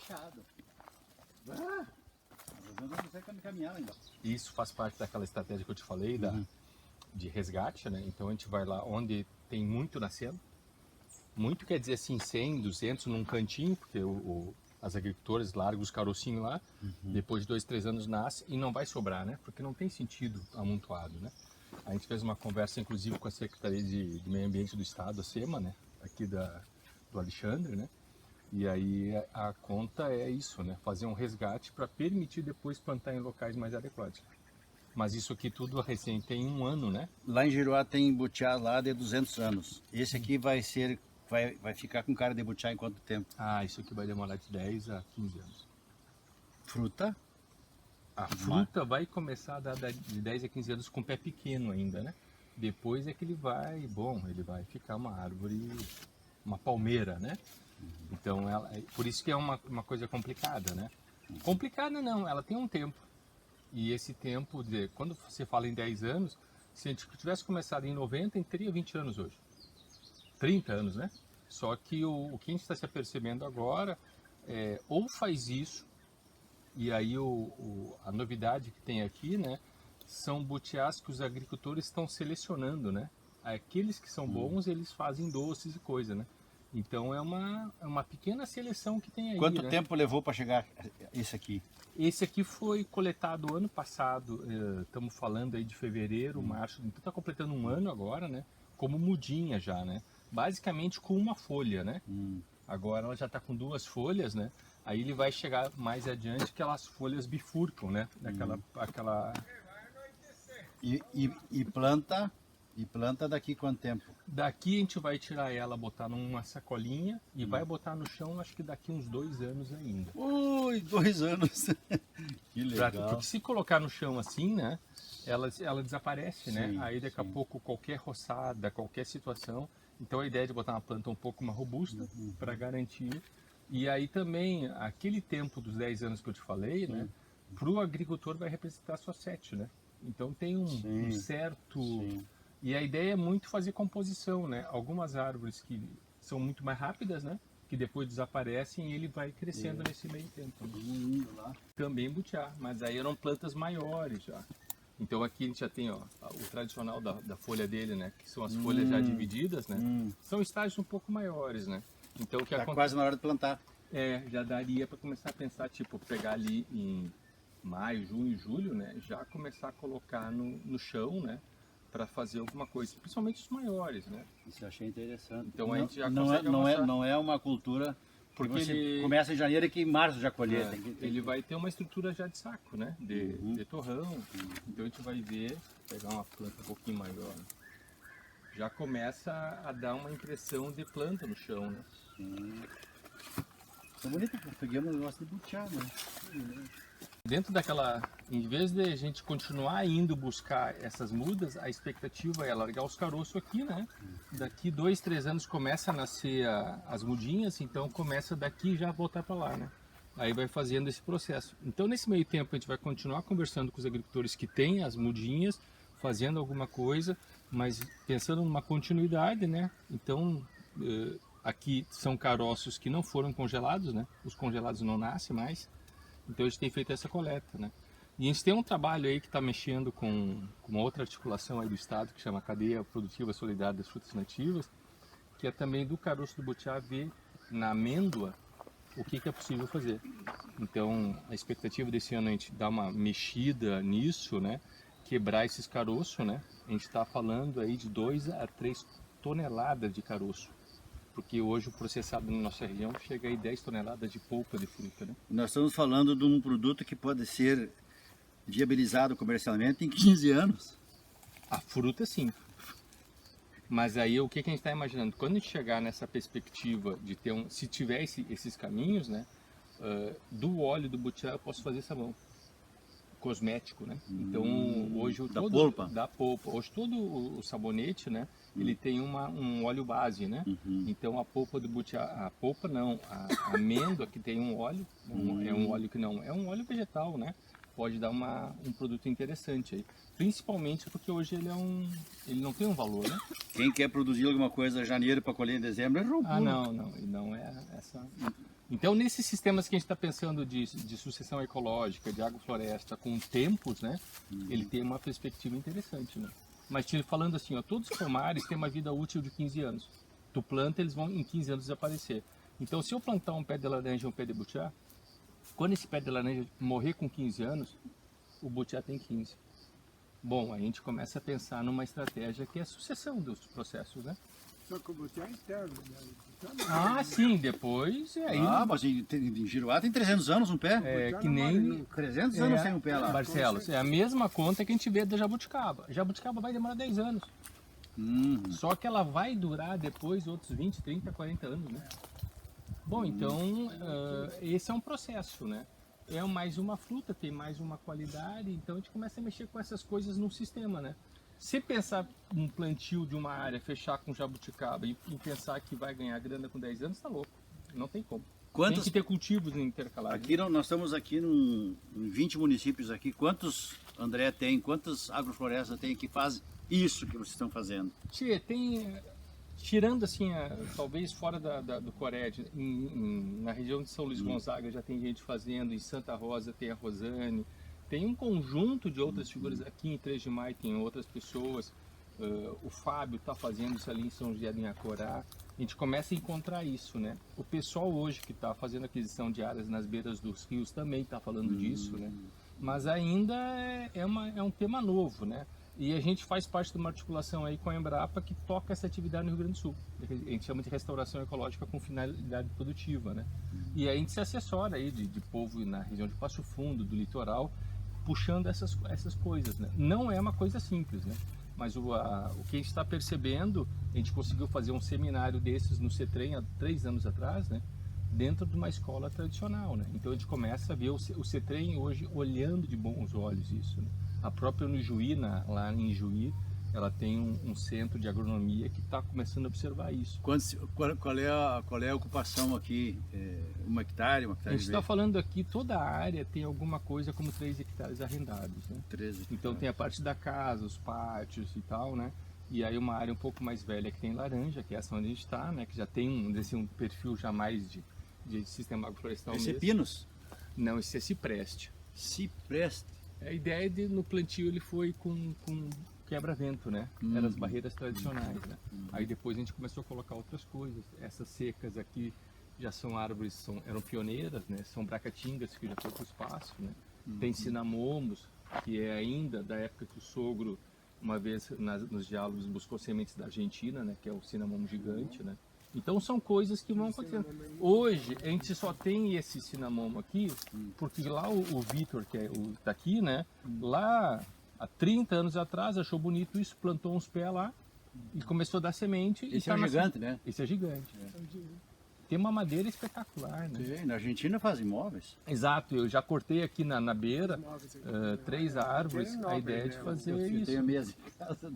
fechado. Ah, eu não consegue caminhar ainda. Isso faz parte daquela estratégia que eu te falei, de resgate, né? Então a gente vai lá onde tem muito nascendo. Muito quer dizer assim, 100, 200 num cantinho, porque as agricultoras largam os carocinhos lá, depois de 2, 3 anos nasce e não vai sobrar, né? Porque não tem sentido amontoado, né? A gente fez uma conversa, inclusive, com a Secretaria de Meio Ambiente do Estado, a SEMA, né? Aqui do Alexandre, né? E aí a conta é isso, né? Fazer um resgate para permitir depois plantar em locais mais adequados. Mas isso aqui tudo recém tem 1 ano, né? Lá em Giruá tem butiá lá de 200 anos. Esse aqui vai ficar com cara de butiá em quanto tempo? Ah, isso aqui vai demorar de 10 a 15 anos. Fruta? A fruta vai começar a dar de 10 a 15 anos com pé pequeno ainda, né? Depois é que ele vai ficar uma árvore, uma palmeira, né? Então, por isso que é uma coisa complicada, né? Complicada não, ela tem um tempo. E esse tempo, quando você fala em 10 anos, se a gente tivesse começado em 90, a gente teria 20 anos hoje. 30 anos, né? Só que o que a gente está se apercebendo agora ou faz isso, e aí a novidade que tem aqui, né, são butiás que os agricultores estão selecionando, né? Aqueles que são bons, eles fazem doces e coisa, né? Então é uma pequena seleção que tem aí. Quanto né? tempo levou para chegar esse aqui? Esse aqui foi coletado ano passado, estamos falando aí de fevereiro, março, então está completando 1 ano agora, né? Como mudinha já, né? Basicamente com uma folha, né? Agora ela já está com 2 folhas, né? Aí ele vai chegar mais adiante que aquelas folhas bifurcam, né? Aquela... E planta daqui quanto tempo? Daqui a gente vai tirar ela, botar numa sacolinha e vai botar no chão, acho que daqui uns 2 anos ainda. Ui, 2 anos. Que legal. Porque se colocar no chão assim, né? Ela desaparece, né? Sim, Aí daqui a pouco qualquer roçada, qualquer situação. Então a ideia é de botar uma planta um pouco mais robusta para garantir. E aí também, aquele tempo dos 10 anos que eu te falei, né? Para o agricultor vai representar só 7, né? Então tem um certo... Sim. E a ideia é muito fazer composição, né? Algumas árvores que são muito mais rápidas, né? Que depois desaparecem e ele vai crescendo nesse meio tempo. Né? Também butiá, mas aí eram plantas maiores já. Então aqui a gente já tem o tradicional da folha dele, né? Que são as folhas já divididas, né? São estágios um pouco maiores, né? Então o que Tá quase na hora de plantar. já daria para começar a pensar, tipo, pegar ali em maio, junho, julho, né? Já começar a colocar no chão, né? Para fazer alguma coisa, principalmente os maiores, né? Isso eu achei interessante. Então a gente já não é uma cultura porque você ele começa em janeiro e que em março já colher. ele vai ter uma estrutura já de saco, né? De torrão. Então a gente vai ver, pegar uma planta um pouquinho maior. Já começa a dar uma impressão de planta no chão, né? É bonito, pegamos um negócio de butiá, né? Dentro daquela, em vez de a gente continuar indo buscar essas mudas, a expectativa é largar os caroços aqui, né? Daqui 2, 3 anos começa a nascer as mudinhas, então começa daqui já voltar para lá, né? Aí vai fazendo esse processo. Então nesse meio tempo a gente vai continuar conversando com os agricultores que têm as mudinhas, fazendo alguma coisa, mas pensando numa continuidade, né? Então aqui são caroços que não foram congelados, né? Os congelados não nascem mais. Então a gente tem feito essa coleta, né? E a gente tem um trabalho aí que está mexendo com uma outra articulação aí do estado que chama Cadeia Produtiva Solidária das Frutas Nativas, que é também do caroço do butiá ver na amêndoa o que é possível fazer. Então a expectativa desse ano é a gente dar uma mexida nisso, né? Quebrar esses caroços, né? A gente está falando aí de 2 a 3 toneladas de caroço. Porque hoje o processado na nossa região chega aí 10 toneladas de polpa de fruta, né? Nós estamos falando de um produto que pode ser viabilizado comercialmente em 15 anos. A fruta sim. Mas aí o que a gente está imaginando? Quando a gente chegar nessa perspectiva de ter se tiver esses caminhos, né? Do óleo do butiá eu posso fazer sabão. Cosmético, né? Então hoje Da polpa? Da polpa. Hoje todo o sabonete, né? Ele tem um óleo base, né? Então a polpa do butiá, a polpa não, a amêndoa que tem um óleo, é um óleo que não, é um óleo vegetal, né? Pode dar um produto interessante aí. Principalmente porque hoje ele não tem um valor, né? Quem quer produzir alguma coisa em janeiro para colher em dezembro é robô. Ah, não é essa. Então, nesses sistemas que a gente está pensando de sucessão ecológica, de agrofloresta com tempos, né, ele tem uma perspectiva interessante, né? Mas falando assim, ó, todos os pomares têm uma vida útil de 15 anos. Tu planta, eles vão em 15 anos desaparecer. Então, se eu plantar um pé de laranja e um pé de butiá, quando esse pé de laranja morrer com 15 anos, o butiá tem 15. Bom, a gente começa a pensar numa estratégia que é a sucessão dos processos, né? Só que o butiá é interno, né? Ah, sim, depois é aí. Mas em Giruá tem 300 anos um pé? É que nem 300 anos tem um pé lá. Barcelos, é a mesma conta que a gente vê da jabuticaba. A jabuticaba vai demorar 10 anos. Só que ela vai durar depois outros 20, 30, 40 anos, né? Bom, então esse é um processo, né? É mais uma fruta, tem mais uma qualidade, então a gente começa a mexer com essas coisas no sistema, né? Se pensar um plantio de uma área, fechar com jabuticaba e pensar que vai ganhar grana com 10 anos, tá louco. Não tem como. Tem que ter cultivos intercalares. Aqui nós estamos aqui em 20 municípios aqui. Quantos, André, tem? Quantas agroflorestas tem que fazem isso que vocês estão fazendo? Tchê, tem... Tirando assim, talvez fora do Cored, na região de São Luís Gonzaga já tem gente fazendo, em Santa Rosa tem a Rosane, tem um conjunto de outras figuras, aqui em 3 de Maio tem outras pessoas, o Fábio está fazendo isso ali em São José de Inhacorá, a gente começa a encontrar isso, né? O pessoal hoje que está fazendo aquisição de áreas nas beiras dos rios também está falando disso, né? Mas ainda é um tema novo, né? E a gente faz parte de uma articulação aí com a Embrapa que toca essa atividade no Rio Grande do Sul. A gente chama de restauração ecológica com finalidade produtiva, né? E aí a gente se assessora aí de povo na região de Passo Fundo, do litoral, puxando essas coisas, né? Não é uma coisa simples, né? Mas o que a gente está percebendo, a gente conseguiu fazer um seminário desses no CETREM há 3 anos atrás, né? Dentro de uma escola tradicional, né? Então a gente começa a ver o CETREM hoje olhando de bons olhos isso, né? A própria Juí, lá em Juí, ela tem um centro de agronomia que está começando a observar isso. Qual é a ocupação aqui? 1 hectare, 1 hectare? A gente está falando aqui, toda a área tem alguma coisa como 3 hectares arrendados, né? 13 hectares. Então tem a parte da casa, os pátios e tal, né? E aí uma área um pouco mais velha que tem laranja, que é essa onde a gente está, né? Que já tem um perfil já mais de sistema agroflorestal Esse mesmo. é pinos? Não, esse é cipreste. Cipreste. A ideia no plantio ele foi com quebra-vento, né? Eram as barreiras tradicionais, né? Aí depois a gente começou a colocar outras coisas. Essas secas aqui já são árvores, eram pioneiras, né? São bracatingas que já foi para o espaço, né? Tem cinamomos, que é ainda da época que o sogro, uma vez nos diálogos, buscou sementes da Argentina, né? Que é o cinamomo gigante, né? Então são coisas que vão acontecendo. Hoje a gente só tem esse cinamomo aqui, porque lá o Vitor, que tá aqui, né? Lá há 30 anos atrás achou bonito isso, plantou uns pés lá e começou a dar semente. Esse é gigante, né? Esse é gigante. Tem uma madeira espetacular, né? Sim, na Argentina fazem móveis. Exato, eu já cortei aqui na beira 3 árvores, a ideia é de fazer isso. Tem a mesa em casa.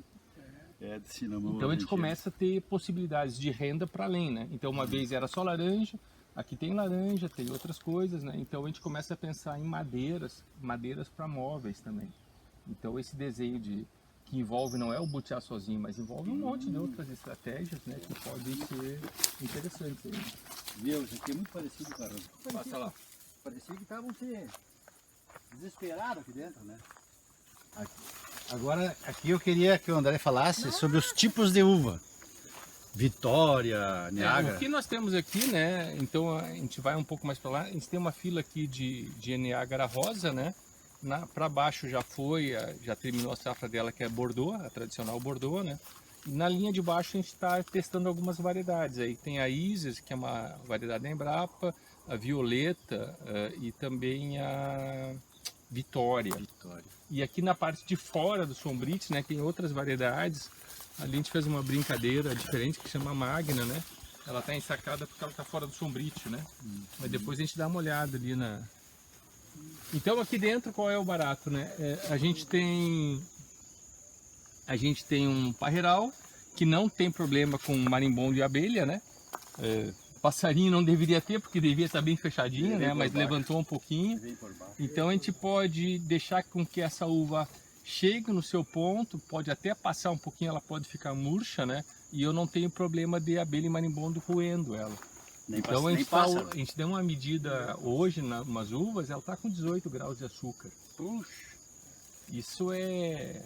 De cinamomum. Então a gente começa a ter possibilidades de renda para além, né? Então uma vez era só laranja, aqui tem laranja, tem outras coisas, né? Então a gente começa a pensar em madeiras para móveis também. Então esse desenho que envolve, não é o butiá sozinho, mas envolve um monte de outras estratégias, né? Que podem ser interessantes aí. Viu, isso aqui é muito parecido, cara. Passa lá. Parecia que estavam desesperados aqui dentro, né? Agora, aqui eu queria que o André falasse sobre os tipos de uva. Vitória, Niágara. O que nós temos aqui, né? Então a gente vai um pouco mais para lá. A gente tem uma fila aqui de Niágara rosa, né? Para baixo já terminou a safra dela, que é Bordeaux, a tradicional Bordeaux, né? E na linha de baixo a gente está testando algumas variedades. Aí tem a Isis, que é uma variedade da Embrapa, a Violeta e também a Vitória. E aqui na parte de fora do Sombrite, né, tem outras variedades. Ali a gente fez uma brincadeira diferente que chama Magna, né? Ela está ensacada porque ela está fora do Sombrite, né? Mas depois a gente dá uma olhada ali na... Então aqui dentro qual é o barato, né? A gente tem um parreiral que não tem problema com marimbondo e abelha, né? Passarinho não deveria ter, porque devia estar bem fechadinho, né? Mas levantou um pouquinho. Então a gente pode deixar com que essa uva chegue no seu ponto, pode até passar um pouquinho, ela pode ficar murcha, né? E eu não tenho problema de abelha e marimbondo roendo ela. Nem Então nem passa. a gente deu uma medida hoje, umas uvas, ela está com 18 graus de açúcar. Puxa. Isso é...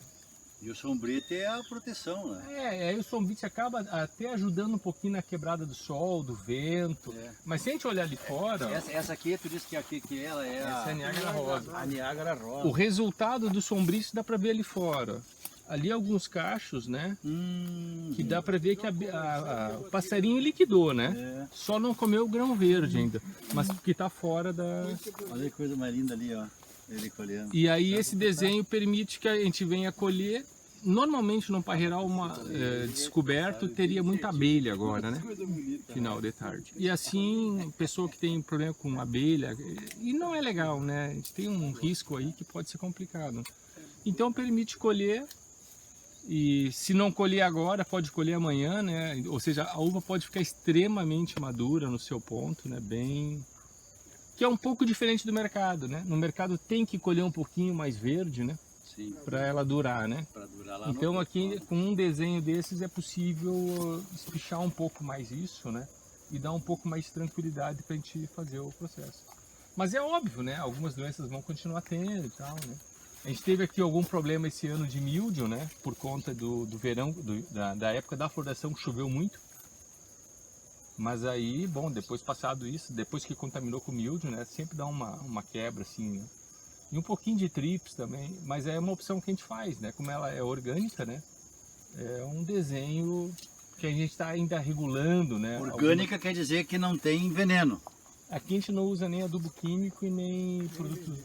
E o sombrite é a proteção, né? Aí o sombrite acaba até ajudando um pouquinho na quebrada do sol, do vento. É. Mas se a gente olhar ali fora, Essa aqui, tu disse que ela é essa é a Niágara Rosa. a Niágara Rosa. O resultado do sombrite dá para ver ali fora. Ali alguns cachos, né? Que dá para ver que o passarinho liquidou, né? É. Só não comeu o grão verde ainda, mas que está fora da... Olha que coisa mais linda ali, ó. Ele colhendo. E aí esse desenho permite que a gente venha colher. Normalmente no parreiral descoberto teria muita abelha agora, né? Final de tarde. E assim, pessoa que tem problema com abelha, e não é legal, né? A gente tem um risco aí que pode ser complicado. Então permite colher, e se não colher agora, pode colher amanhã, né? Ou seja, a uva pode ficar extremamente madura no seu ponto, né? Bem... Que é um pouco diferente do mercado, né? No mercado tem que colher um pouquinho mais verde, né? Sim. Para ela durar, né? Para durar lá Então no... aqui com um desenho desses é possível espichar um pouco mais isso, né? E dar um pouco mais de tranquilidade para a gente fazer o processo. Mas é óbvio, né? Algumas doenças vão continuar tendo e tal, né? A gente teve aqui algum problema esse ano de míldio, né? Por conta do verão, da época da floração, que choveu muito. Mas aí, bom, depois passado isso, depois que contaminou com míldio, né? Sempre dá uma quebra, assim, né? E um pouquinho de trips também, mas é uma opção que a gente faz, né? Como ela é orgânica, né? É um desenho que a gente está ainda regulando, né? Orgânica quer dizer que não tem veneno. Aqui a gente não usa nem adubo químico e nem produtos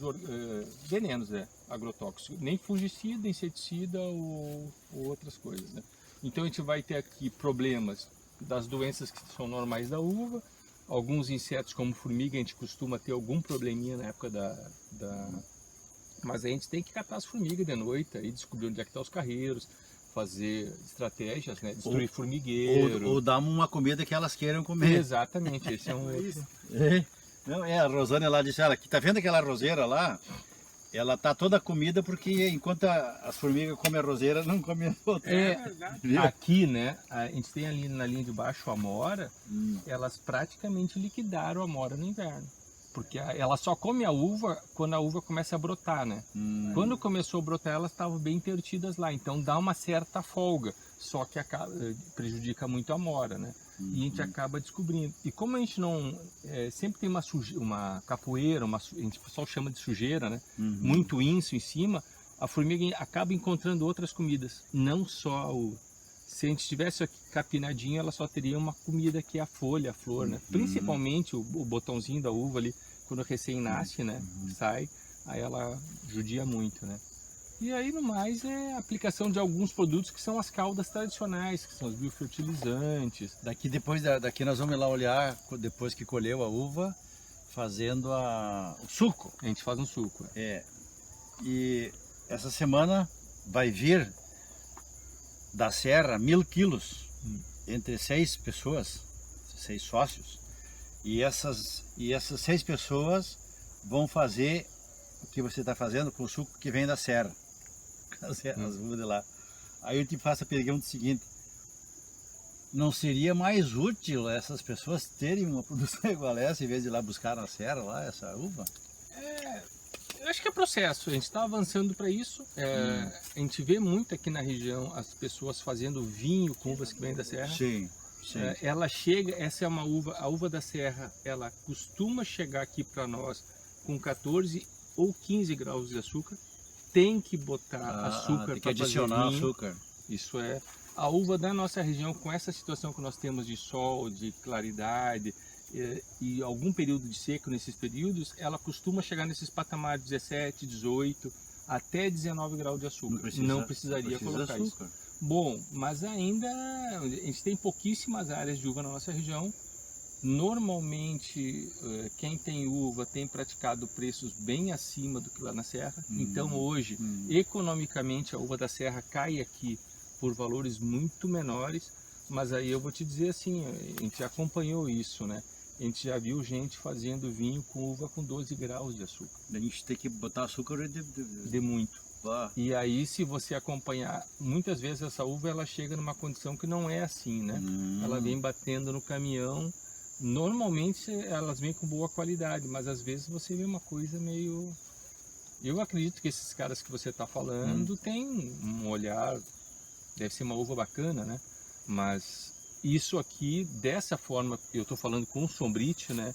venenos, agrotóxicos. Nem fungicida, inseticida ou outras coisas, né? Então a gente vai ter aqui problemas das doenças que são normais da uva. Alguns insetos como formiga a gente costuma ter algum probleminha na época Mas a gente tem que catar as formigas de noite e descobrir onde é que estão os carreiros, fazer estratégias, né? Destruir formigueiro. Ou dar uma comida que elas queiram comer. Exatamente, esse é um outro. Não, a Rosânia lá disse, olha, tá vendo aquela roseira lá? Ela tá toda comida porque enquanto as formigas comem a roseira, não comem a outra. Aqui, né, a gente tem ali na linha de baixo a amora, elas praticamente liquidaram a amora no inverno. Porque ela só come a uva quando a uva começa a brotar, né? Quando começou a brotar, elas estavam bem intertidas lá, então dá uma certa folga, só que prejudica muito a amora, né? E a gente acaba descobrindo. E como a gente não... sempre tem uma capoeira, a gente só chama de sujeira, né? Muito inso em cima, a formiga acaba encontrando outras comidas, não só a uva. Se a gente tivesse aqui capinadinho, ela só teria uma comida que é a folha, a flor, né? Principalmente o botãozinho da uva ali, quando recém nasce, né? Sai, aí ela judia muito, né? E aí no mais é a aplicação de alguns produtos que são as caudas tradicionais, que são os biofertilizantes. Daqui nós vamos lá olhar, depois que colheu a uva, fazendo o suco. A gente faz um suco. E essa semana vai vir da serra 1000 quilos entre 6 pessoas, 6 sócios. E essas 6 pessoas vão fazer o que você está fazendo com o suco que vem da serra. As uvas de lá. Aí eu te faço a pergunta seguinte: não seria mais útil essas pessoas terem uma produção igual a essa, em vez de ir lá buscar na serra lá, essa uva? Eu acho que é processo, a gente está avançando para isso. A gente vê muito aqui na região as pessoas fazendo vinho com uvas que vêm da serra. Sim. Ela chega, essa é uma uva, a uva da serra, ela costuma chegar aqui para nós com 14 ou 15 graus de açúcar. Tem que botar açúcar para fazer vinho. Açúcar. Isso é. A uva da nossa região, com essa situação que nós temos de sol, de claridade e algum período de seco nesses períodos, ela costuma chegar nesses patamares 17, 18, até 19 graus de açúcar. Não precisaria colocar isso. Bom, mas ainda a gente tem pouquíssimas áreas de uva na nossa região. Normalmente quem tem uva tem praticado preços bem acima do que lá na serra. Então hoje, economicamente, a uva da serra cai aqui por valores muito menores. Mas aí eu vou te dizer assim, a gente acompanhou isso, né? A gente já viu gente fazendo vinho com uva com 12 graus de açúcar. A gente tem que botar açúcar de muito. E aí, se você acompanhar, muitas vezes essa uva ela chega numa condição que não é assim, né? Ela vem batendo no caminhão Normalmente elas vêm com boa qualidade, mas às vezes você vê uma coisa meio... Eu acredito que esses caras que você está falando têm um olhar, deve ser uma uva bacana, né? Mas isso aqui, dessa forma, eu estou falando com o Sombrite, né?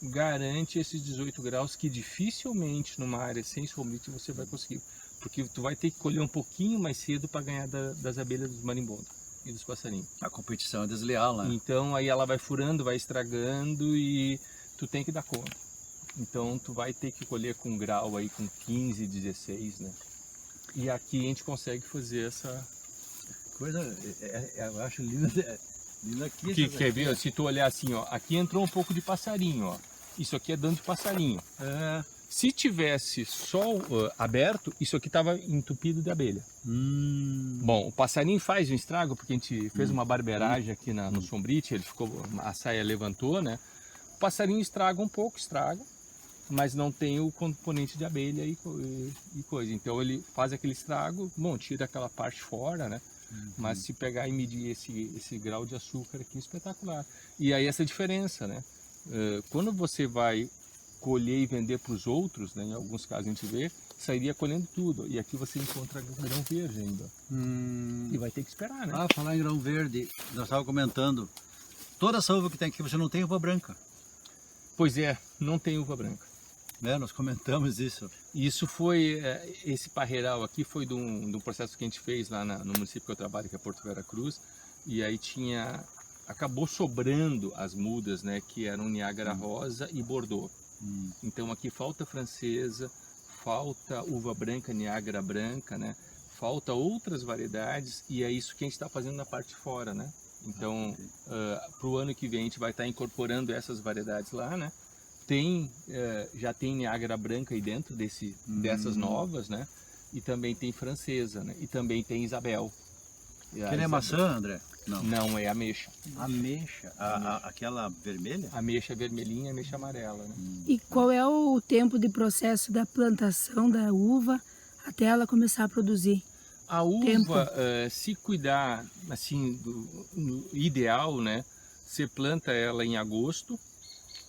Garante esses 18 graus que dificilmente numa área sem Sombrite você vai conseguir. Porque tu vai ter que colher um pouquinho mais cedo para ganhar das abelhas dos marimbondos e dos passarinhos. A competição é desleal, né? Então aí ela vai furando, vai estragando e tu tem que dar conta. Então tu vai ter que colher com grau aí com 15, 16, né? E aqui a gente consegue fazer essa... Coisa, eu acho linda, linda aqui. Que, quer ver? Se tu olhar assim, ó, aqui entrou um pouco de passarinho, ó. Isso aqui é dano de passarinho. Se tivesse sol aberto, isso aqui estava entupido de abelha. Bom, o passarinho faz um estrago, porque a gente fez uma barbeiragem aqui no Sombrite, ele ficou, a saia levantou, né? O passarinho estraga um pouco, mas não tem o componente de abelha e coisa. Então ele faz aquele estrago, bom, tira aquela parte fora, né? Mas se pegar e medir esse grau de açúcar aqui, espetacular. E aí essa diferença, né? Quando você vai colher e vender para os outros, né, em alguns casos a gente vê, sairia colhendo tudo. E aqui você encontra grão verde ainda. E vai ter que esperar, né? Ah, falar em grão verde, nós estávamos comentando, toda essa uva que tem aqui, você não tem uva branca. Pois é, não tem uva branca. Né? Nós comentamos isso. Isso foi, esse parreiral aqui foi de um processo que a gente fez lá no município que eu trabalho, que é Porto Vera Cruz, e aí acabou sobrando as mudas, né, que eram Niágara Rosa e Bordeaux. Então aqui falta francesa, falta uva branca, Niágara branca, né, falta outras variedades, e é isso que a gente está fazendo na parte de fora, né. Então, para o ano que vem a gente vai estar incorporando essas variedades lá, né. Já tem Niágara branca aí dentro dessas novas, né? E também tem francesa, né? E também tem Isabel. Aquele é maçã, André? Não. Não, é ameixa. Ameixa? Aquela vermelha? Ameixa vermelhinha e ameixa amarela, né? E qual é o tempo de processo da plantação da uva até ela começar a produzir? A uva, se cuidar, assim, no ideal, né? Você planta ela em agosto.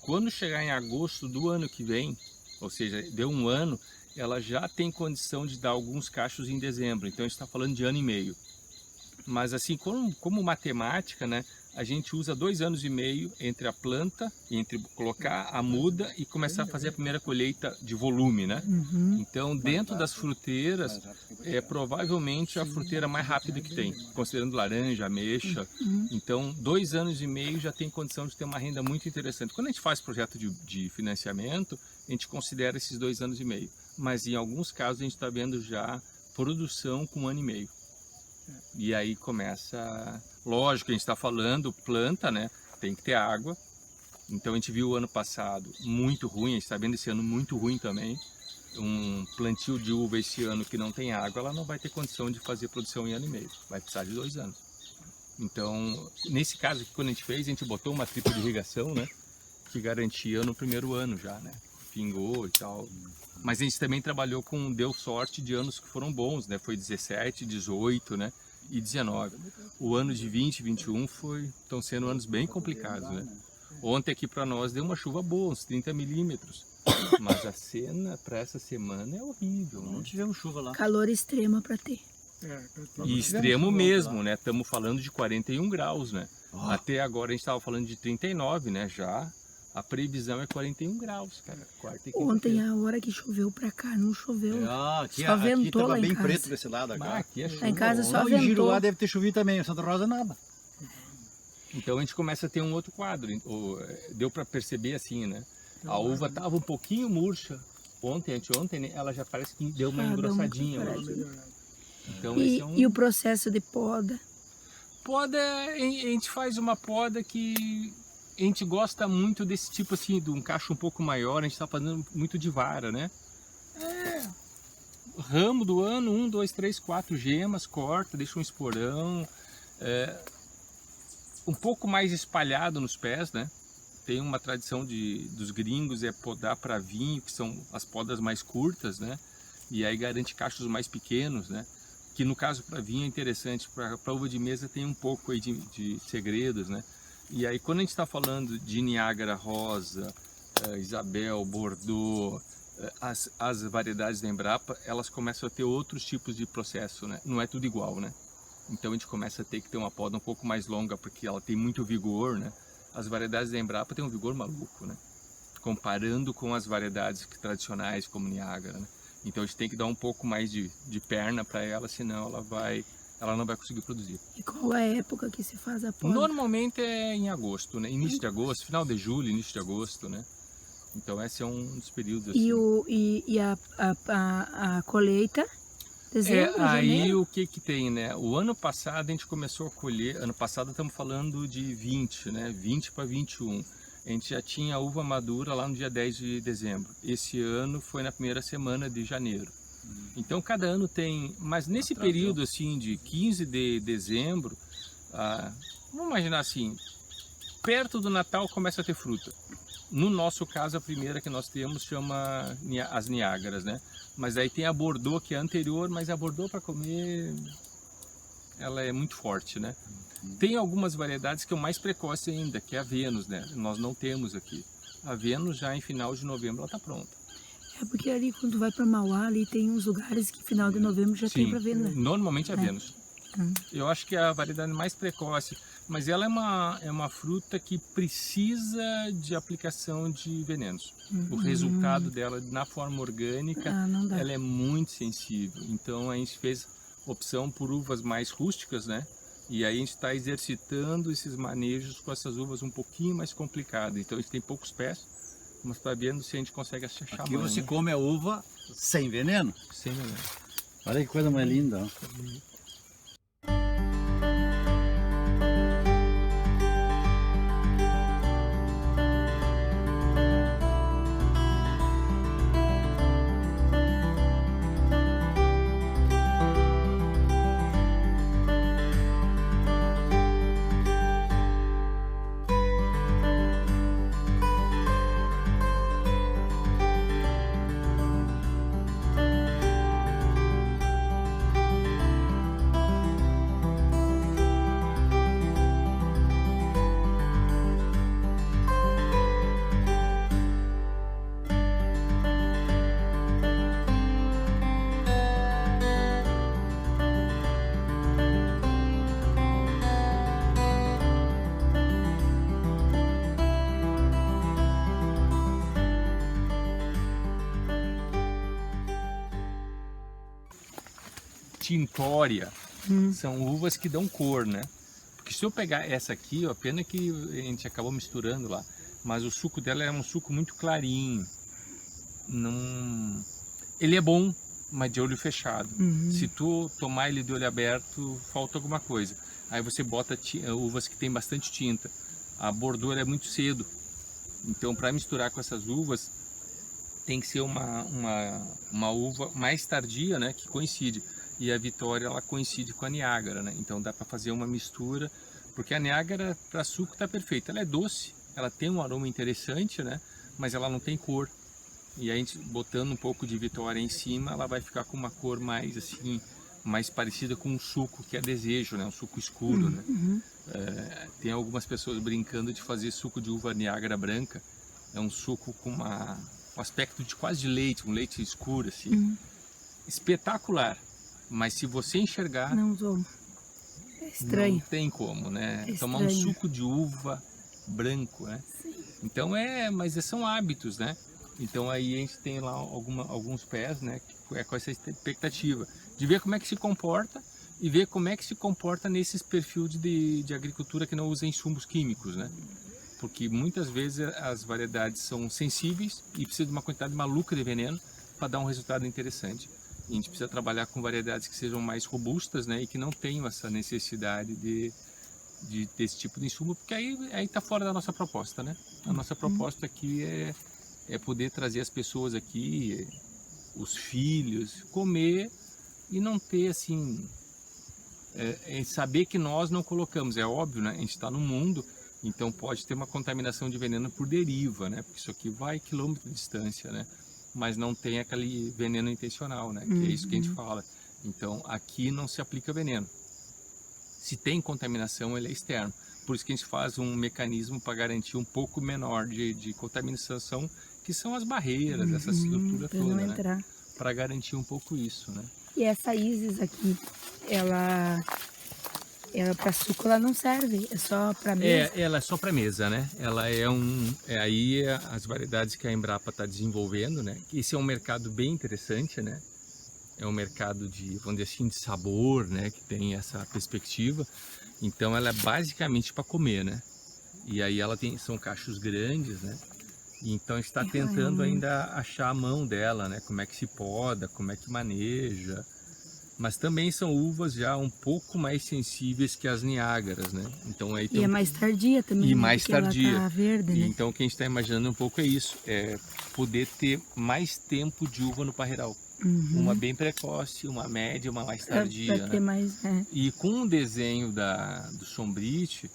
Quando chegar em agosto do ano que vem, ou seja, deu um ano, ela já tem condição de dar alguns cachos em dezembro. Então a gente está falando de ano e meio. Mas assim, como matemática, né, a gente usa 2 anos e meio entre a planta, entre colocar a muda e começar a fazer a primeira colheita de volume, né? Então, dentro das fruteiras, é provavelmente a fruteira mais rápida que tem, considerando laranja, ameixa. Então, 2 anos e meio já tem condição de ter uma renda muito interessante. Quando a gente faz projeto de financiamento, a gente considera esses 2 anos e meio. Mas em alguns casos a gente está vendo já produção com 1 ano e meio. E aí começa, lógico, a gente está falando planta, né? Tem que ter água. Então a gente viu o ano passado muito ruim, a gente está vendo esse ano muito ruim também. Um plantio de uva esse ano que não tem água, ela não vai ter condição de fazer produção em 1 ano e meio. Vai precisar de 2 anos. Então, nesse caso aqui, quando a gente fez, a gente botou uma tripla de irrigação, né? Que garantia no primeiro ano já, né? Pingou e tal. Mas a gente também trabalhou deu sorte de anos que foram bons, né? Foi 17, 18, né? E 19. O ano de 20 e 21 estão sendo anos bem complicados, né? Ontem aqui para nós deu uma chuva boa, uns 30 milímetros. Mas a cena para essa semana é horrível, né? Não tivemos chuva lá. Calor extremo para ter. E extremo mesmo, né? Estamos falando de 41 graus, né? Até agora a gente estava falando de 39, né? Já a previsão é 41 graus, cara. Ontem, a hora que choveu pra cá, não choveu. Aqui só ventou estava lá em bem casa. preto desse lado agora. Aqui é Lá em casa só Em ventou. Giruá deve ter chovido também, em Santa Rosa nada. Então a gente começa a ter um outro quadro. Deu para perceber assim, né? A uva estava um pouquinho murcha. Anteontem, né? Ela já parece que deu uma engrossadinha. Então, E o processo de poda? Poda, a gente faz uma poda que a gente gosta muito desse tipo assim, de um cacho um pouco maior, a gente está fazendo muito de vara, né? Ramo do ano, 1, 2, 3, 4 gemas, corta, deixa um esporão. Um pouco mais espalhado nos pés, né? Tem uma tradição dos gringos, podar para vinho, que são as podas mais curtas, né? E aí garante cachos mais pequenos, né? Que no caso para vinho é interessante, para uva de mesa tem um pouco aí de segredos, né? E aí quando a gente está falando de Niágara Rosa, Isabel, Bordeaux, as variedades da Embrapa, elas começam a ter outros tipos de processo, né? Não é tudo igual, né? Então a gente começa a ter que ter uma poda um pouco mais longa, porque ela tem muito vigor, né? As variedades da Embrapa têm um vigor maluco, né? Comparando com as variedades tradicionais, como Niágara, né? Então a gente tem que dar um pouco mais de perna para ela, senão ela não vai conseguir produzir. E qual é a época que se faz a poda? Normalmente é em agosto, né? Início de agosto, final de julho, início de agosto, né? Então esse é um dos períodos. Assim. E a colheita? Dezembro, aí janeiro? o que tem, né? O ano passado a gente começou a colher, ano passado estamos falando de 20, né? 20 para 21. A gente já tinha a uva madura lá no dia 10 de dezembro. Esse ano foi na primeira semana de janeiro. Então cada ano tem, mas nesse período assim de 15 de dezembro, vamos imaginar assim, perto do Natal começa a ter fruta. No nosso caso, a primeira que nós temos chama as Niágaras, né? Mas aí tem a Bordeaux, que é anterior, mas a Bordeaux para comer, ela é muito forte, né? Tem algumas variedades que é o mais precoce ainda, que é a Vênus, né? Nós não temos aqui. A Vênus já em final de novembro ela está pronta. É porque ali quando tu vai para Mauá, ali tem uns lugares que final de novembro já tem para vender. Normalmente é a Vênus. Eu acho que é a variedade mais precoce, mas ela é uma fruta que precisa de aplicação de venenos. O resultado dela na forma orgânica, ela é muito sensível. Então a gente fez opção por uvas mais rústicas, né? E aí a gente está exercitando esses manejos com essas uvas um pouquinho mais complicadas. Então a gente tem poucos pés, mas está vendo se a gente consegue achar. Aqui você come a uva sem veneno. Sem veneno. Olha que coisa mais linda. Ó. Tintória são uvas que dão cor, né? Porque se eu pegar essa aqui, ó, pena que a gente acabou misturando lá, mas o suco dela é um suco muito clarinho. Não... Ele é bom, mas de olho fechado. Se tu tomar ele de olho aberto, falta alguma coisa. Aí você bota uvas que tem bastante tinta. A Bordeaux é muito cedo, então para misturar com essas uvas tem que ser uma uva mais tardia, né? Que coincide. E a Vitória ela coincide com a Niágara, né? Então dá para fazer uma mistura, porque a Niágara para suco está perfeita. Ela é doce, ela tem um aroma interessante, né? Mas ela não tem cor. E a gente botando um pouco de Vitória em cima, ela vai ficar com uma cor mais assim, mais parecida com um suco que é desejo, né? Um suco escuro, né? Tem algumas pessoas brincando de fazer suco de uva Niágara branca. É um suco com um aspecto de quase de leite, um leite escuro assim. Espetacular. Mas se você enxergar, é estranho. Não tem como, né? É Tomar um estranho. suco de uva branco, né? Sim. Então mas são hábitos, né? Então aí a gente tem lá alguns pés, né? Que é com essa expectativa de ver como é que se comporta e ver como é que se comporta nesses perfis de agricultura que não usa insumos químicos, né? Porque muitas vezes as variedades são sensíveis e precisam de uma quantidade maluca de veneno para dar um resultado interessante. E a gente precisa trabalhar com variedades que sejam mais robustas, né, e que não tenham essa necessidade desse tipo de insumo, porque aí está fora da nossa proposta, né? A nossa proposta aqui é poder trazer as pessoas aqui, os filhos, comer e não ter assim, saber que nós não colocamos. É óbvio, né? A gente está no mundo, então pode ter uma contaminação de veneno por deriva, né? Porque isso aqui vai quilômetro de distância, né? Mas não tem aquele veneno intencional, né? Que é isso que a gente fala. Então, aqui não se aplica veneno. Se tem contaminação, ele é externo. por isso que a gente faz um mecanismo para garantir um pouco menor de contaminação, que são as barreiras, essa estrutura pra toda, não né? entrar. Para garantir um pouco isso, né? E essa Isis aqui, ela para suco ela não serve, é só para mesa? Ela é só para mesa, né? Ela é as variedades que a Embrapa está desenvolvendo, né? Esse é um mercado bem interessante, né? É um mercado de, vamos dizer assim, de sabor, né? Que tem essa perspectiva. Então ela é basicamente para comer, né? E aí são cachos grandes, né? E então a gente está tentando ainda achar a mão dela, né? Como é que se poda, como é que maneja. Mas também são uvas já um pouco mais sensíveis que as Niágaras, né? Então aí E é mais tardia também, e né? mais Porque tardia. Ela tá verde, né? Então o que a gente está imaginando um pouco é isso, é poder ter mais tempo de uva no parreiral. Uma bem precoce, uma média, uma mais tardia, Pra né? ter mais, E com o desenho do Sombrite,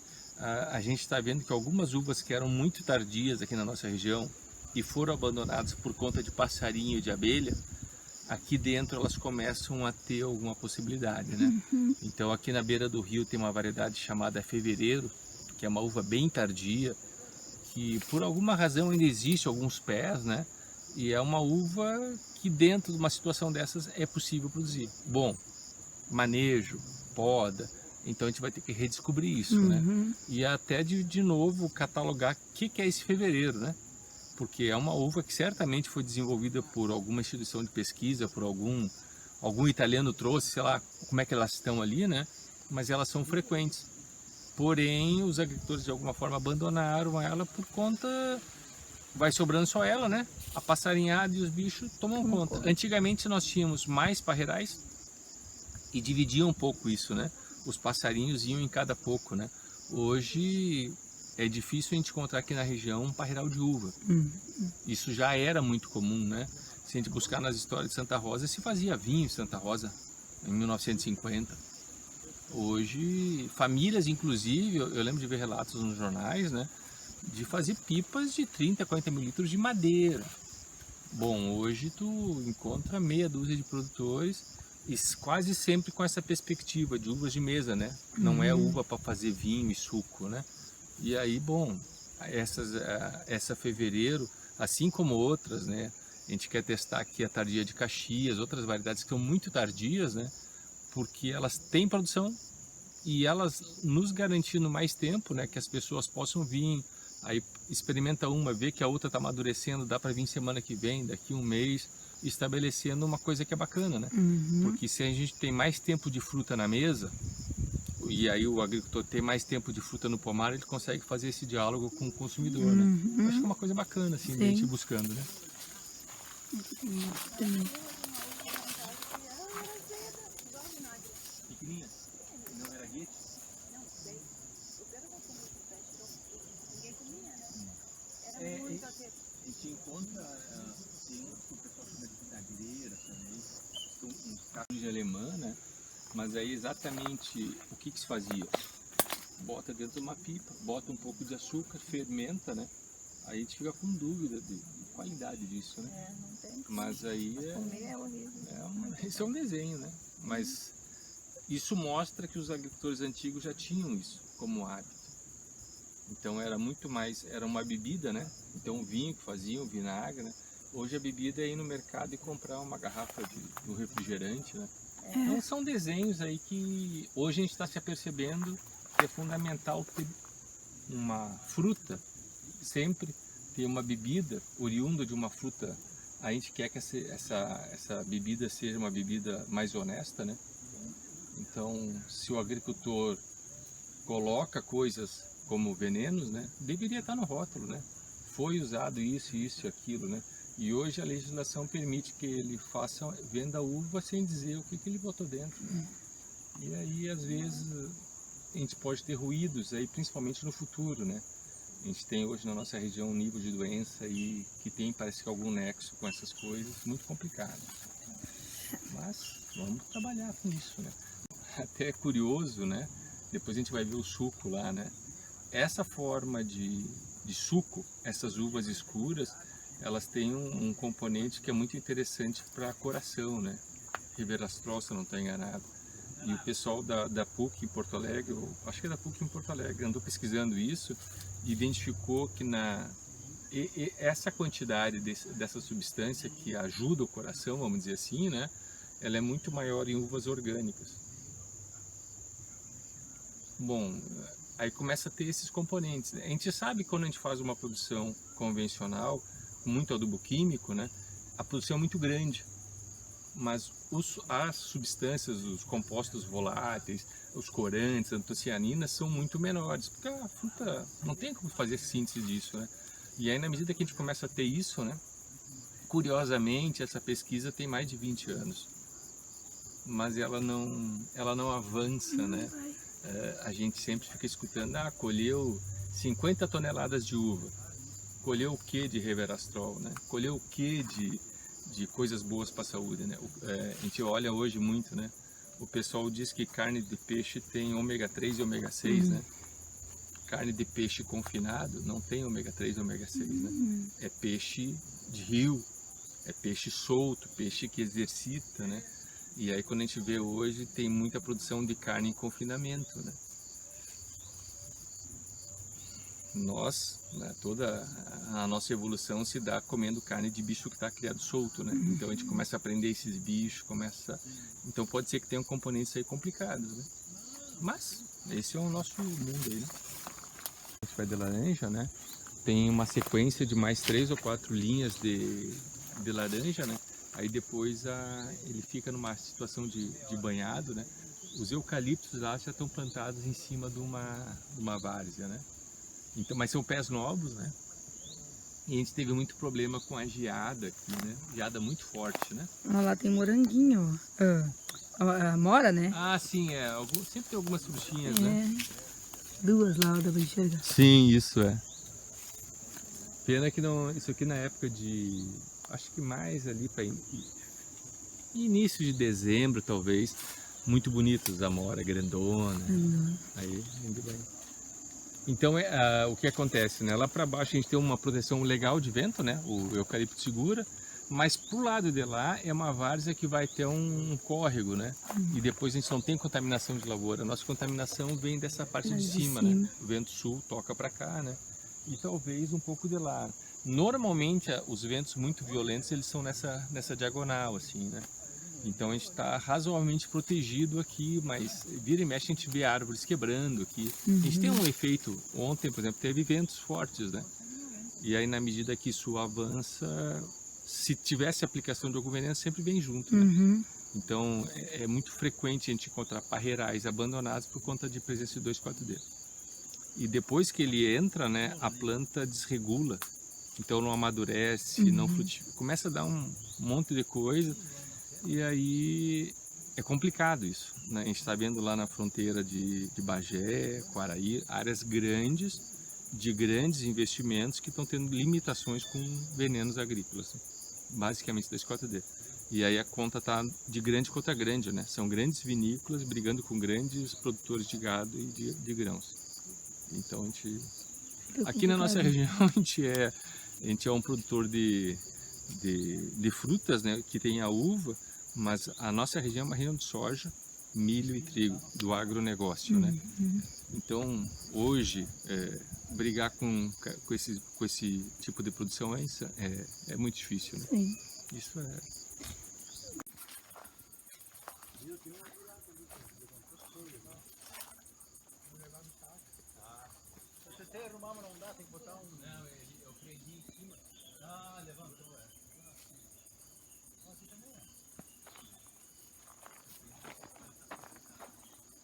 a gente está vendo que algumas uvas que eram muito tardias aqui na nossa região e foram abandonadas por conta de passarinho e de abelha, aqui dentro elas começam a ter alguma possibilidade, né? Então aqui na beira do rio tem uma variedade chamada Fevereiro, que é uma uva bem tardia, que por alguma razão ainda existe alguns pés, né? E é uma uva que dentro de uma situação dessas é possível produzir. Bom, manejo, poda, então a gente vai ter que redescobrir isso, né? E até de novo catalogar o que é esse Fevereiro, né? Porque é uma uva que certamente foi desenvolvida por alguma instituição de pesquisa, por algum italiano trouxe, sei lá, como é que elas estão ali, né? Mas elas são frequentes. Porém, os agricultores de alguma forma abandonaram ela por conta, vai sobrando só ela, né? A passarinhada e os bichos tomam conta. Antigamente nós tínhamos mais parreirais e dividiam um pouco isso, né? Os passarinhos iam em cada pouco, né? Hoje é difícil a gente encontrar aqui na região um parreiral de uva. Isso já era muito comum, né? Se a gente buscar nas histórias de Santa Rosa, se fazia vinho em Santa Rosa em 1950. Hoje, famílias inclusive, eu lembro de ver relatos nos jornais, né? De fazer pipas de 30, 40 mil litros de madeira. Bom, hoje tu encontra meia dúzia de produtores e quase sempre com essa perspectiva de uvas de mesa, né? Não é uva para fazer vinho e suco, né? E aí, bom, essa Fevereiro, assim como outras, né? A gente quer testar aqui a tardia de Caxias, outras variedades que são muito tardias, né? Porque elas têm produção e elas nos garantindo mais tempo, né? Que as pessoas possam vir, aí experimenta uma, vê que a outra está amadurecendo, dá para vir semana que vem, daqui um mês, estabelecendo uma coisa que é bacana, né? Porque se a gente tem mais tempo de fruta na mesa, e aí o agricultor tem mais tempo de fruta no pomar, ele consegue fazer esse diálogo com o consumidor, né? Acho que é uma coisa bacana, assim, de a gente ir buscando, né? Pequenininha? Não era guete? A gente encontra, tem uns que o pessoal chama de vinagreira também, são uns cachos de alemã, né? Mas aí exatamente o que se fazia? Bota dentro de uma pipa, bota um pouco de açúcar, fermenta, né? Aí a gente fica com dúvida de qualidade disso, né? Não tem. Mas aí Comer é horrível. esse é um desenho, né? Mas isso mostra que os agricultores antigos já tinham isso como hábito. Então era muito mais, era uma bebida, né? Então o vinho que faziam, vinagre, né? Hoje a bebida é ir no mercado e comprar uma garrafa de um refrigerante, né? Então são desenhos aí que hoje a gente está se apercebendo que é fundamental ter uma fruta, sempre ter uma bebida oriunda de uma fruta. A gente quer que essa bebida seja uma bebida mais honesta, né? Então, se o agricultor coloca coisas como venenos, né, deveria estar no rótulo, né? Foi usado isso, isso e aquilo, né? E hoje a legislação permite que ele venda uva sem dizer o que ele botou dentro, né? E aí, às vezes, a gente pode ter ruídos aí, principalmente no futuro, né? A gente tem hoje na nossa região um nível de doença aí que tem, parece que algum nexo com essas coisas, muito complicado. Mas vamos trabalhar com isso, né? Até é curioso, né? Depois a gente vai ver o suco lá, né? Essa forma de suco, essas uvas escuras, elas têm um componente que é muito interessante para coração, né? Resveratrol, se eu não estou enganado. E o pessoal da PUC em Porto Alegre, acho que é da PUC em Porto Alegre, andou pesquisando isso e identificou que essa quantidade dessa substância que ajuda o coração, vamos dizer assim, né, ela é muito maior em uvas orgânicas. Bom, aí começa a ter esses componentes, né? A gente sabe que quando a gente faz uma produção convencional, com muito adubo químico, né, a produção é muito grande, mas as substâncias, os compostos voláteis, os corantes, antocianinas são muito menores, porque a fruta não tem como fazer síntese disso, né? E aí na medida que a gente começa a ter isso, né, curiosamente essa pesquisa tem mais de 20 anos, mas ela não avança, né? A gente sempre fica escutando, colheu 50 toneladas de uva, colheu o que de resveratrol, né? Colheu o que de coisas boas para a saúde, né? A gente olha hoje muito, né? O pessoal diz que carne de peixe tem ômega 3 e ômega 6, né? Carne de peixe confinado não tem ômega 3 e ômega 6, né? É peixe de rio, é peixe solto, peixe que exercita, né? E aí quando a gente vê hoje, tem muita produção de carne em confinamento, né? Nós, né, toda a nossa evolução se dá comendo carne de bicho que está criado solto, né? Então a gente começa a aprender esses bichos, então pode ser que tenham componentes aí complicados, né? Mas esse é o nosso mundo aí, né? A gente vai de laranja, né? Tem uma sequência de mais 3 ou 4 linhas de laranja, né? Aí depois ele fica numa situação de banhado, né? Os eucaliptos lá já estão plantados em cima de uma várzea, né? Então, mas são pés novos, né? E a gente teve muito problema com a geada aqui, né? Geada muito forte, né? Olha lá, tem moranguinho, ó. A mora, né? Ah, sim, sempre tem algumas frutinhas, né? Duas lá, dá pra enxergar. Sim, isso é. Pena que não, isso aqui na época de, acho que mais ali para início de dezembro, talvez, muito bonitos, a amora grandona, aí indo bem. Então o que acontece, né? Lá para baixo a gente tem uma proteção legal de vento, né? O eucalipto segura, mas pro lado de lá é uma várzea que vai ter um córrego, né? E depois a gente não tem contaminação de lavoura, a nossa contaminação vem dessa parte de cima, né? O vento sul toca para cá, né? E talvez um pouco de lá. Normalmente os ventos muito violentos eles são nessa diagonal, assim, né? Então a gente está razoavelmente protegido aqui, mas vira e mexe a gente vê árvores quebrando aqui. A gente tem um efeito, ontem, por exemplo, teve ventos fortes, né? E aí na medida que isso avança, se tivesse aplicação de algum veneno, sempre vem junto, né? Então é muito frequente a gente encontrar parreirais abandonados por conta de presença de 2,4-D. E depois que ele entra, né, a planta desregula, então não amadurece, não frutifica, começa a dar um monte de coisa. E aí é complicado isso, né? A gente está vendo lá na fronteira de Bagé, Quaraí, áreas grandes, de grandes investimentos que estão tendo limitações com venenos agrícolas, né? Basicamente 2,4-D. E aí a conta está de grande contra grande, né? São grandes vinícolas brigando com grandes produtores de gado e de grãos. Então a gente, aqui na nossa região a gente é um produtor de frutas, né? Que tem a uva. Mas a nossa região é uma região de soja, milho e trigo, do agronegócio, né? Então, hoje, brigar com esse tipo de produção é muito difícil, né? Sim. Isso é... Se você arrumar, mas não dá, tem que botar um... Não, eu prendi em cima. Ah, levantou, Aqui também é.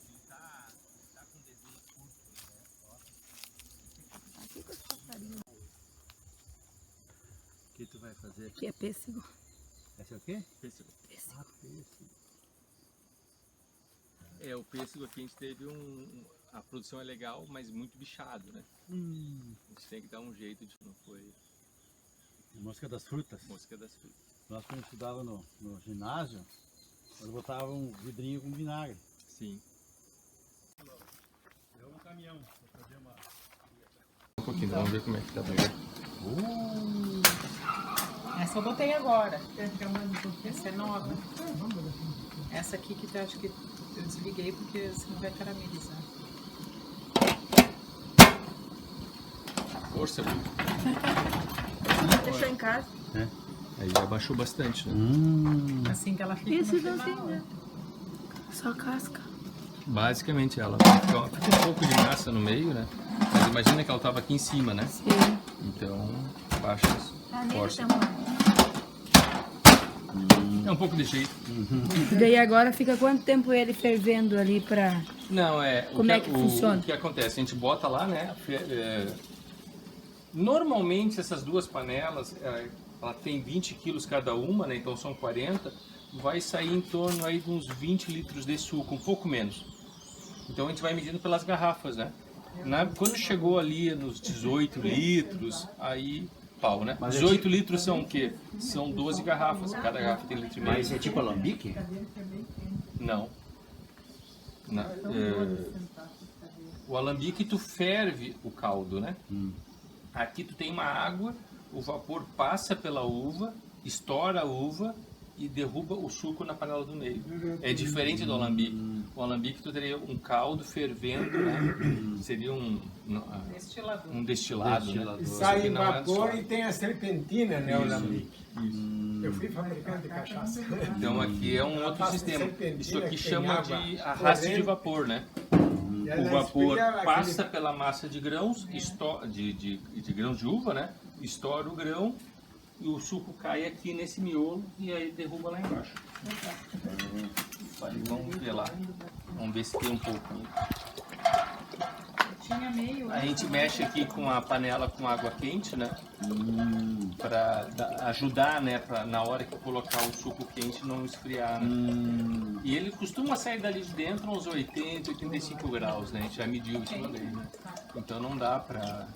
Ele tá com desenho curto, né? Ó. Aqui com os passarinhos. O que tu vai fazer? Aqui é pêssego. Esse é o quê? Pêssego. Pêssego. Pêssego. O pêssego aqui a gente teve a produção é legal, mas muito bichado, né? A gente tem que dar um jeito de não foi Mosca das frutas. mosca das frutas. Nós quando estudava no ginásio, nós botava um vidrinho com vinagre. Sim. É um caminhão para fazer uma... Um pouquinho, vamos ver como é que tá. Essa eu botei agora. Essa é nova. Essa aqui que eu acho que Eu desliguei porque senão vai caramelizar. Força. Deixou em casa. Aí já baixou bastante, né? Assim que ela fica Isso, no final, assim, né? Só casca. Basicamente ela fica um pouco de massa no meio, né? Mas imagina que ela tava aqui em cima, né? Sim. Então, baixa força. Então, É um pouco de jeito. e daí agora fica quanto tempo ele fervendo ali pra... Não, Como é que funciona? O que acontece? A gente bota lá, né? Normalmente essas duas panelas, ela tem 20 quilos cada uma, né? Então são 40. Vai sair em torno aí de uns 20 litros de suco, um pouco menos. Então a gente vai medindo pelas garrafas, né? Quando chegou ali nos 18 litros, aí pau, né? 18 litros são o quê? São 12 garrafas, cada garrafa tem litro e meio. Mas é tipo alambique? Não. O alambique tu ferve o caldo, né? Aqui tu tem uma água, o vapor passa pela uva, estoura a uva e derruba o suco na panela do meio. É diferente do alambique. O alambique tu teria um caldo fervendo, né? Seria um destilado, né? E Isso sai aqui em não é vapor suave. e tem a serpentina, né, o alambique. Eu fui fabricante de cachaça. Então aqui é um outro Faço sistema. serpentina Isso aqui que chama tem água de arraste de corrente. vapor, né? E O ela vapor espelha passa aquele- pela massa de grãos, de grãos de uva, né? Estoura o grão e o suco cai aqui nesse miolo e aí derruba lá embaixo. Vamos ver lá. Vamos ver se tem um pouco. tinha meio. A gente mexe aqui com a panela com água quente, né? Para ajudar, né? Na hora que colocar o suco quente não esfriar, né? E ele costuma sair dali de dentro uns 80, 85 graus, né? A gente já mediu isso uma vez, né? Então não dá para...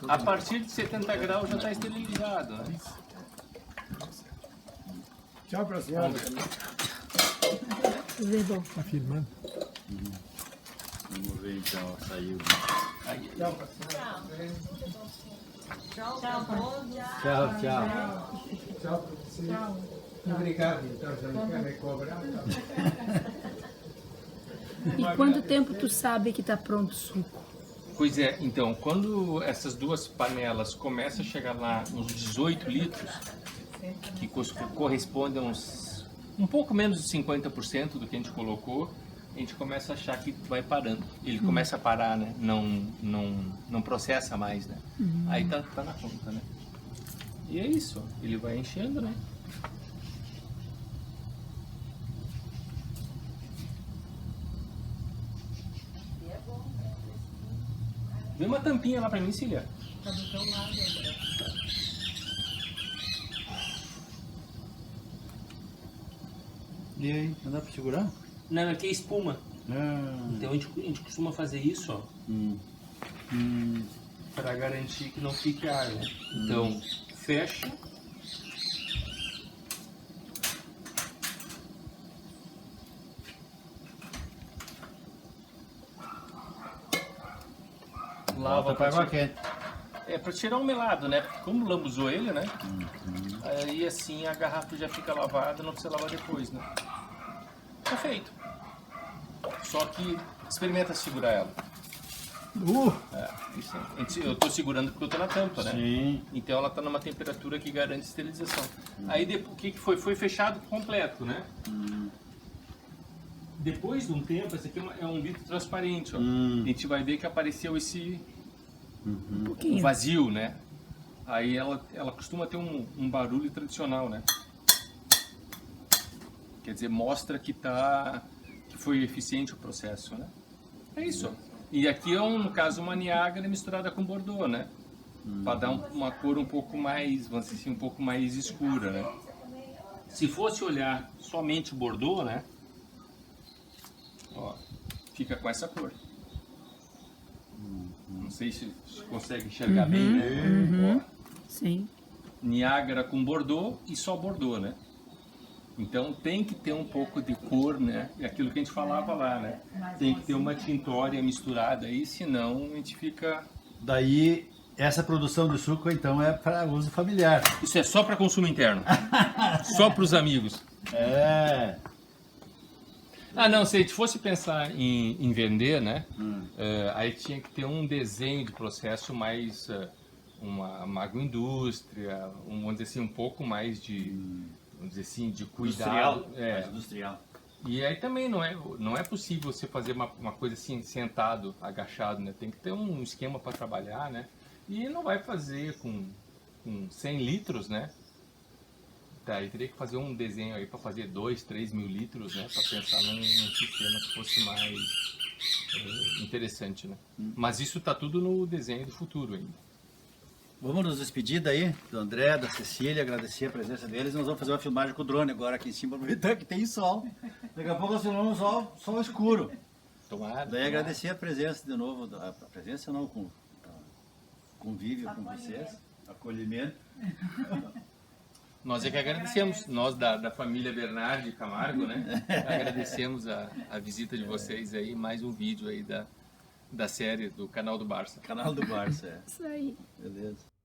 A partir de 70 graus já está esterilizado, né? Tchau pra senhora. Levou. Tá filmando? Vamos ver então, saiu. Aí, Tchau pra senhora. Tchau, tchau. Tchau pra você. Obrigado, então, já não quer me cobrar. Tá? E quanto tempo tu sabe que tá pronto o suco? Pois é, então, quando essas duas panelas começam a chegar lá nos 18 litros, que corresponde a um pouco menos de 50% do que a gente colocou, a gente começa a achar que vai parando. Ele começa a parar, né? Não processa mais, né? Aí tá na conta, né? E é isso, ele vai enchendo, né? Vê uma tampinha lá pra mim, Cília. Tá do teu lado, André. E aí, não dá pra segurar? Não, aqui é espuma. Ah, Então a gente costuma fazer isso, ó, para garantir que não fique ar, né? Então, fecha. Lava pra água pra quente. É para tirar o melado, né? Porque como lambuzou ele, né? Aí assim a garrafa já fica lavada, não precisa lavar depois, né? Tá feito. Só que experimenta segurar ela. Isso aí. Eu tô segurando porque eu tô na tampa, né? Sim. Então ela tá numa temperatura que garante esterilização. Aí depois, o que foi? Foi fechado completo, né? Depois de um tempo, esse aqui é um vidro transparente, ó. A gente vai ver que apareceu esse pouquinho. vazio, né? Aí ela costuma ter um barulho tradicional, né? Quer dizer, mostra que foi eficiente o processo, né? É isso. E aqui é, no caso, uma Niágara misturada com Bordeaux, né? Para dar uma cor um pouco mais, vamos dizer assim, um pouco mais escura, né? Se fosse olhar somente o Bordeaux, né? Ó, fica com essa cor. Não sei se consegue enxergar bem, né? Ó, Sim. Niágara com Bordeaux e só Bordeaux, né? Então tem que ter um pouco de cor, né? É aquilo que a gente falava lá, né? Tem que ter uma tintória misturada aí, senão a gente fica... Daí, essa produção de suco, então, é para uso familiar. Isso é só para consumo interno. Só para os amigos. É. Ah, não, se a gente fosse pensar em vender, né? Aí tinha que ter um desenho de processo mais uma agroindústria, vamos dizer assim, um pouco mais de, vamos dizer assim, de cuidado. Industrial. É. Mais industrial. E aí também não é possível você fazer uma coisa assim, sentado, agachado, né? Tem que ter um esquema para trabalhar, né? E não vai fazer com 100 litros, né? Daí teria que fazer um desenho aí para fazer 2, 3 mil litros, né? Para pensar num sistema que fosse mais interessante, né? Mas isso tá tudo no desenho do futuro ainda. Vamos nos despedir daí, do André, da Cecília, agradecer a presença deles. Nós vamos fazer uma filmagem com o drone agora aqui em cima, aproveitar que tem sol. Daqui a pouco nós filmamos sol escuro. Tomara. Daí agradecer a presença de novo, a presença não, com convívio com vocês, acolhimento. Nós é que agradecemos, nós da família Bernardi Camargo, né? Agradecemos a visita de vocês aí, mais um vídeo aí da série do canal do Barça. Canal do Barça, Isso aí. Beleza.